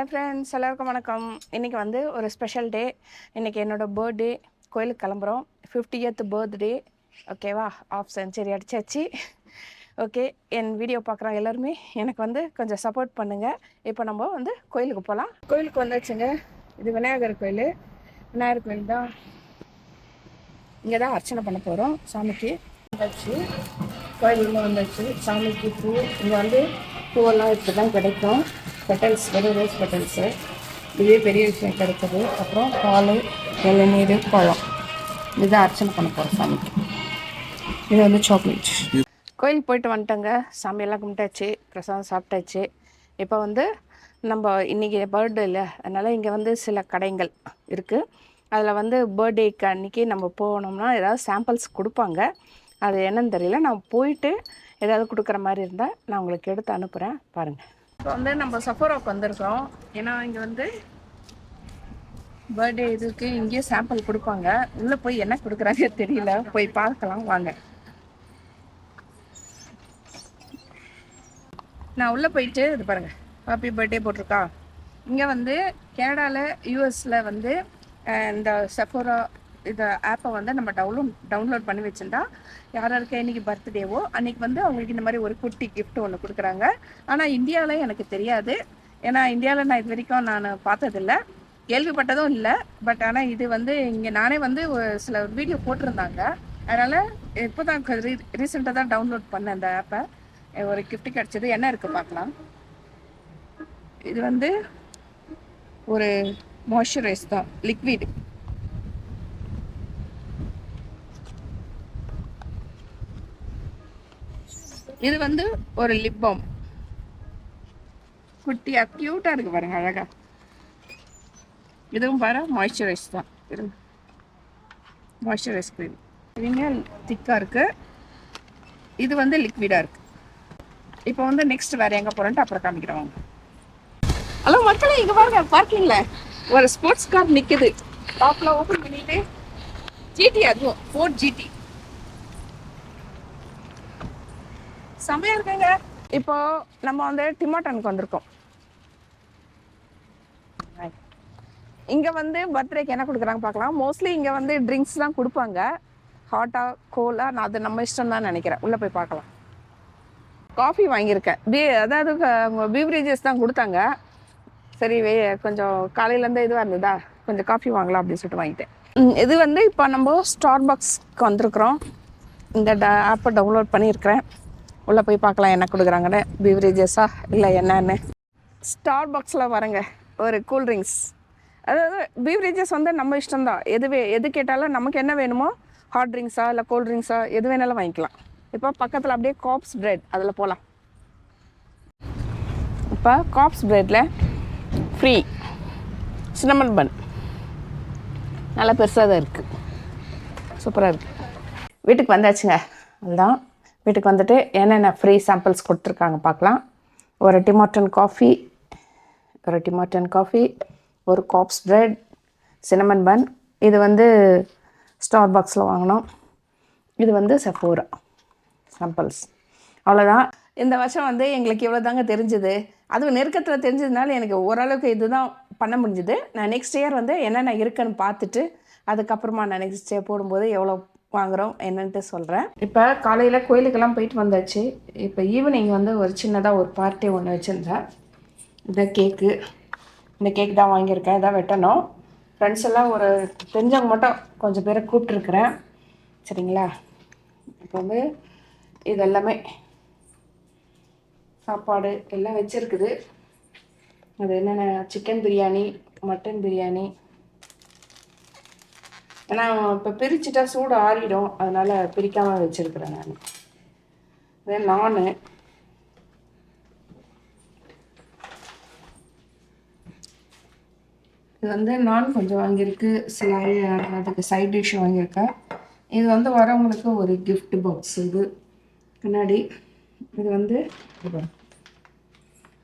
Hi friends, எல்லாருக்கும் வணக்கம். இன்றைக்கி வந்து ஒரு ஸ்பெஷல் டே. இன்றைக்கி என்னோடய பர்த்டே. கோயிலுக்கு கிளம்புறோம். 50th birthday. ஓகேவா? ஆஃப் செஞ்சுரி அடிச்சாச்சு. ஓகே, என் வீடியோ பார்க்குறோம் எல்லாருமே எனக்கு வந்து கொஞ்சம் சப்போர்ட் பண்ணுங்கள். இப்போ நம்ம வந்து கோயிலுக்கு போகலாம். கோயிலுக்கு வந்தாச்சுங்க. இது விநாயகர் கோயில். விநாயகர் கோயில் தான். இங்கே தான் அர்ச்சனை பண்ண போகிறோம் சாமிக்கு. வந்தாச்சு, கோயிலுக்கு வந்தாச்சு. சாமிக்கு பூ இங்கே வந்து பூவெல்லாம் இப்படி தான் கிடைக்கும். பெட்டல்ஸ், வெறும் ரோஸ் பெட்டல்ஸு. இதே பெரிய விஷயம் கிடைக்குது. அப்புறம் பால், இளநீர், பழம். இதுதான் அர்ச்சனை பண்ண போகிறோம் சாமிக்கு. இது வந்து சாக்லேட். கோயிலுக்கு போயிட்டு வந்துட்டோங்க. சாமியெல்லாம் கும்பிட்டாச்சு, பிரசாதம் சாப்பிட்டாச்சு. இப்போ வந்து நம்ம இன்றைக்கி பர்த்டே இல்லை, அதனால் இங்கே வந்து சில கடைகள் இருக்குது. அதில் வந்து பர்த்டேக்கு அன்றைக்கி நம்ம போனோம்னா ஏதாவது சாம்பிள்ஸ் கொடுப்பாங்க. அது என்னன்னு தெரியல. நான் போயிட்டு ஏதாவது கொடுக்குற மாதிரி இருந்தால் நான் உங்களுக்கு எடுத்து அனுப்புகிறேன், பாருங்கள். இப்போ வந்து நம்ம சஃபோராவுக்கு வந்திருக்கோம். ஏன்னா இங்கே வந்து பர்த்டே இதுக்கு இங்கேயே சாம்பிள் கொடுப்பாங்க. உள்ளே போய் என்ன கொடுக்குறாங்க தெரியல, போய் பார்க்கலாம் வாங்க. நான் உள்ளே போயிட்டு இது பாருங்கள், ஹாப்பி பர்த்டே போட்டிருக்கா. இங்கே வந்து கனடாவில், யூஎஸில் வந்து இந்த சஃபோரா இந்த ஆப்பை வந்து நம்ம டவுன்லோட் பண்ணி வச்சுருந்தா யாராருக்கு இன்றைக்கி பர்த்டேவோ அன்றைக்கி வந்து அவங்களுக்கு இந்த மாதிரி ஒரு குட்டி கிஃப்ட் ஒன்று கொடுக்குறாங்க. ஆனால் இந்தியாவில் எனக்கு தெரியாது. ஏன்னா இந்தியாவில் நான் இது வரைக்கும் நான் பார்த்ததில்லை, கேள்விப்பட்டதும் இல்லை. பட் ஆனால் இது வந்து இங்கே நானே வந்து சில வீடியோ போட்டிருந்தாங்க. அதனால் இப்போ தான் ரீசெண்டாக தான் டவுன்லோட் பண்ணேன் அந்த ஆப்பை. ஒரு கிஃப்ட் கிடச்சிது. என்ன இருக்குது பார்க்கலாம். இது வந்து ஒரு மாய்ஸ்சரைஸ் தான், லிக்விட். இது வந்து ஒரு லிப் பாம். குட்டியா க்யூட்டாக இருக்குது பாருங்க, அழகா. இதுவும் பாரு மாய்ஸ்சரைஸ் தான். இது மாய்ஸ்சரைஸ் க்ரீம். இதுங்க திக்காக இருக்குது. இது வந்து லிக்விடாக இருக்குது. இப்போ வந்து நெக்ஸ்ட் வேறு எங்கே போகிறோன்ட்டு அப்புறம் காமிக்கிறோம். ஹலோ மக்களே, இங்கே பாருங்க, பார்க்கிங்கில் ஒரு ஸ்போர்ட்ஸ் கார் நிற்குது. டாப்பில் ஓப்பன் பண்ணிட்டு ஜிடி, அதுவும் ஃபோர்ட் ஜிடி செம்மையா இருக்குங்க. இப்போ நம்ம வந்து டிமாட்டனுக்கு வந்திருக்கோம். இங்கே வந்து பர்த்டேக்கு என்ன கொடுக்குறாங்க பார்க்கலாம். மோஸ்ட்லி இங்கே வந்து ட்ரிங்க்ஸ் தான் கொடுப்பாங்க. ஹாட்டா கோலா, நான் அது நம்ம இஷ்டம் தான் நினைக்கிறேன். உள்ளே போய் பார்க்கலாம். காஃபி வாங்கியிருக்கேன். அதாவது பீவரேஜஸ் தான் கொடுத்தாங்க. சரி, கொஞ்சம் காலையிலேருந்து இதுவாக இருந்ததா, கொஞ்சம் காஃபி வாங்கலாம் அப்படின்னு சொல்லிட்டு வாங்கிட்டேன். இது வந்து இப்போ நம்ம ஸ்டார்பக்ஸ்க்கு வந்திருக்கிறோம். இந்த ஆப்பை டவுன்லோட் பண்ணியிருக்கிறேன். உள்ளே போய் பார்க்கலாம் என்ன கொடுக்குறாங்கன்னு, பீவரேஜஸா இல்லை என்னன்னு. ஸ்டார்பக்ஸில் வரங்க ஒரு கூல்ட்ரிங்க்ஸ். அதாவது பீவரேஜஸ் வந்து நம்ம இஷ்டம்தான். எது கேட்டாலும் நமக்கு என்ன வேணுமோ, ஹாட் ட்ரிங்க்ஸா இல்லை கோல்ட் ட்ரிங்க்ஸா எது வேணாலும் வாங்கிக்கலாம். இப்போ பக்கத்தில் அப்படியே காப்ஸ் பிரெட், அதில் போகலாம். இப்போ காப்ஸ் பிரெட்டில் ஃப்ரீ சின்னமன் பன். நல்லா பெருசாக தான் இருக்குது, சூப்பராக இருக்குது. வீட்டுக்கு வந்தாச்சுங்க. அதுதான் வீட்டுக்கு வந்துட்டு என்னென்ன ஃப்ரீ சாம்பிள்ஸ் கொடுத்துருக்காங்க பார்க்கலாம். ஒரு டிமாட்டன் காஃபி, ஒரு காப்ஸ் பிரெட், சின்னமன் பன். இது வந்து ஸ்டார்பக்ஸில் வாங்கினோம். இது வந்து செஃபோரா சாம்பிள்ஸ். அவ்வளோதான். இந்த வருஷம் வந்து எங்களுக்கு இவ்வளோ தாங்க தெரிஞ்சுது. அதுவும் நெருக்கத்தில் தெரிஞ்சதுனால எனக்கு ஓரளவுக்கு இதுதான் பண்ண முடிஞ்சுது. நான் நெக்ஸ்ட் இயர் வந்து என்னென்ன இருக்குன்னு பார்த்துட்டு அதுக்கப்புறமா நான் நெக்ஸ்ட் இயர் போடும்போது எவ்வளோ வாங்குகிறோம் என்னன்ட்டு சொல்கிறேன். இப்போ காலையில் கோயிலுக்கெல்லாம் போயிட்டு வந்தாச்சு. இப்போ ஈவினிங் வந்து ஒரு சின்னதாக ஒரு பார்ட்டி ஒன்று வச்சுருந்தேன். இந்த கேக் தான் வாங்கியிருக்கேன். இதான் வெட்டணும். ஃப்ரெண்ட்ஸ் எல்லாம் ஒரு தெரிஞ்சவங்க மட்டும் கொஞ்சம் பேரை கூப்பிட்ருக்குறேன். சரிங்களா? இப்போ வந்து இது எல்லாமே சாப்பாடு எல்லாம் வச்சுருக்குது. அது என்னென்ன சிக்கன் பிரியாணி, மட்டன் பிரியாணி. ஏன்னா இப்போ பிரிச்சுட்டா சூடு ஆறிடும், அதனால் பிரிக்காமல் வச்சுருக்குறேன் நான். இதே நான் இது வந்து நான் கொஞ்சம் வாங்கியிருக்கு. சில அதுக்கு சைட் டிஷ் வாங்கியிருக்கேன். இது வந்து வரவங்களுக்கு ஒரு கிஃப்ட் பாக்ஸ். இது பின்னாடி இது வந்து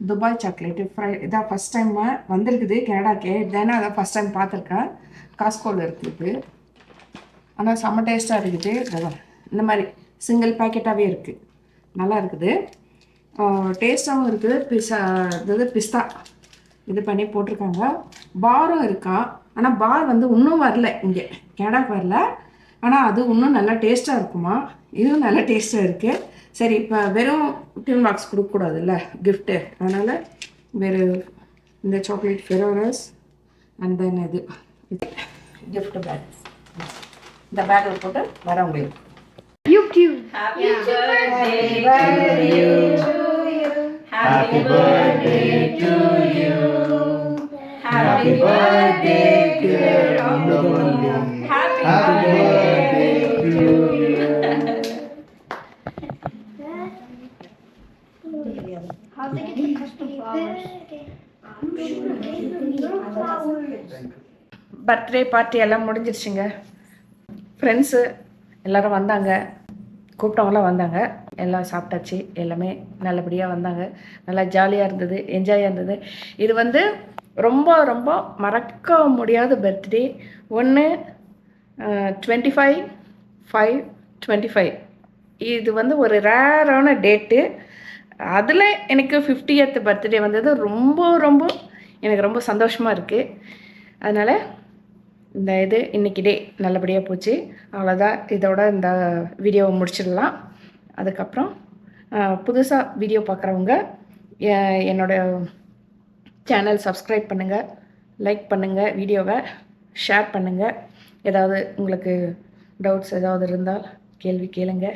துபாய் சாக்லேட்டு இதான் ஃபஸ்ட் டைம் வந்திருக்குது கனடாக்கே. இதேனா அதான் ஃபஸ்ட் டைம் பார்த்துருக்கேன். காஸ்கோவில் இருக்குது. ஆனால் செம்ம டேஸ்ட்டாக இருக்குது. இந்த மாதிரி சிங்கிள் பேக்கெட்டாகவே இருக்குது. நல்லா இருக்குது, டேஸ்ட்டாகவும் இருக்குது. பிஸ்தா இது பண்ணி போட்டிருக்காங்க. பாரும் இருக்கா. ஆனால் பார் வந்து இன்னும் வரல, இங்கே கனடாக்கு வரல. ஆனால் அது இன்னும் நல்லா டேஸ்ட்டாக இருக்குமா. இதுவும் நல்லா டேஸ்ட்டாக இருக்குது. சரி, இப்போ வெறும் டிஃபன் பாக்ஸ் கொடுக்கக்கூடாதுல்ல கிஃப்ட்டு, அதனால் வேறு இந்த சாக்லேட் ஃபெரோரஸ் அண்ட் தென் இது gift bag. இந்த பேக்கில் போட்டு வர உங்களுக்கு. YouTube. Happy birthday to you. Happy birthday to you. Happy birthday dear Amanda. Happy birthday to you. How they get the custom flowers? Birthday party எல்லாம் முடிஞ்சிருச்சுங்க. ஃப்ரெண்ட்ஸு எல்லோரும் வந்தாங்க, கூப்பிட்டவங்களாம் வந்தாங்க, எல்லாம் சாப்பிட்டாச்சு. எல்லாமே நல்லபடியாக வந்தாங்க. நல்லா ஜாலியாக இருந்தது, என்ஜாயாக இருந்தது. இது வந்து ரொம்ப ரொம்ப மறக்க முடியாத பர்த்டே. ஒன்று 25/5/25 இது வந்து ஒரு ரேரான டேட்டு. அதில் எனக்கு 50th பர்த்டே வந்தது ரொம்ப ரொம்ப எனக்கு ரொம்ப சந்தோஷமாக இருக்குது. அதனால் இந்த இது இன்றைக்கி டே நல்லபடியாக போச்சு. அவ்வளோதான், இதோட இந்த வீடியோவை முடிச்சிடலாம். அதுக்கப்புறம் புதுசாக வீடியோ பார்க்குறவங்க என்னோடய சேனல் சப்ஸ்கிரைப் பண்ணுங்கள், லைக் பண்ணுங்கள், வீடியோவை ஷேர் பண்ணுங்கள். ஏதாவது உங்களுக்கு டவுட்ஸ் ஏதாவது இருந்தால் கேள்வி கேளுங்க.